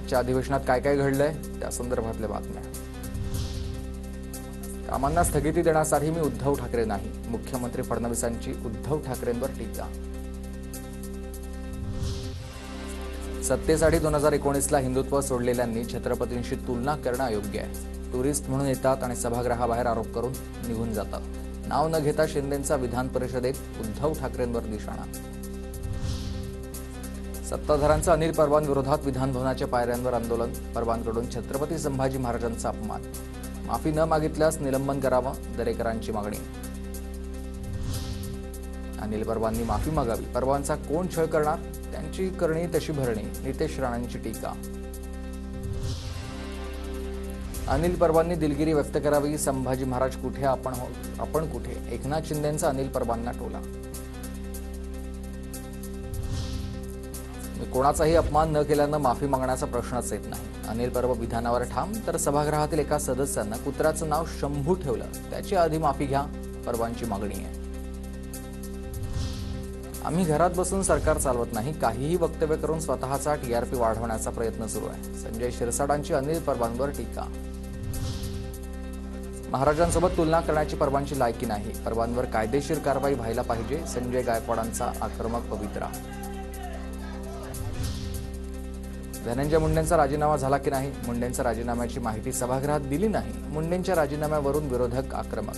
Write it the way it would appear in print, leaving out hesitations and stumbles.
आजच्या अधिवेशनात काय काय घडलंय त्या संदर्भातल्या बातम्या। कामांना स्थगिती देण्यासाठी मी उद्धव ठाकरे नाही, मुख्यमंत्री फडणवीसांची उद्धव ठाकरेंवर टीका। सत्तेसाठी 2019ला हिंदुत्व सोडलेल्यांनी छत्रपतींशी तुलना करणं अयोग्य आहे। टुरिस्ट म्हणून येतात आणि सभागृहाबाहेर आरोप करून निघून जातात। नाव न घेता शिंदेंचा विधान परिषदेत उद्धव ठाकरेंवर निशाणा। सत्ताधाऱ्यांचं अनिल परबांविरोधात विधान भवनाच्या पायऱ्यांवर आंदोलन। परबांकडून छत्रपती संभाजी महाराजांचा अपमान। माफी न मागितल्यास निलंबन करावं, दरेकरांची मागणी। अनिल परबांनी माफी मागावी, परबांचा कोण छळ करणार, त्यांची करणी तशी भरणी। नितेश राणांची टीका। अनिल परबांनी दिलगिरी व्यक्त करावी, संभाजी महाराज कुठे आपण कुठे, एकनाथ शिंदेंचा अनिल परबांना टोला। कोणाचाही अपमान न केल्यानं माफी मागण्याचा प्रश्नच येत नाही। अनिल परब विधानावर ठाम, तर सभागृहातील एका सदस्यानं कुत्र्याचं नाव शंभू ठेवलं, त्याची आधी माफी घ्या, परबांची मागणी आहे। आम्ही घरात बसून सरकार चालवत नाही, काहीही वक्तव्य करून स्वतःचा टीआरपी वाढवण्याचा प्रयत्न सुरू आहे। संजय शिरसाटांची अनिल परबांवर टीका। महाराजांसोबत तुलना करण्याची परबांची लायकी नाही, परबांवर कायदेशीर कारवाई व्हायला पाहिजे, संजय गायकवाडांचा आक्रमक पवित्रा। धनंजय मुंडेंचा राजीनामा झाला की नाही, मुंडेंच्या राजीनाम्याची माहिती सभागृहात दिली नाही, मुंडेंच्या राजीनाम्यावरून विरोधक आक्रमक।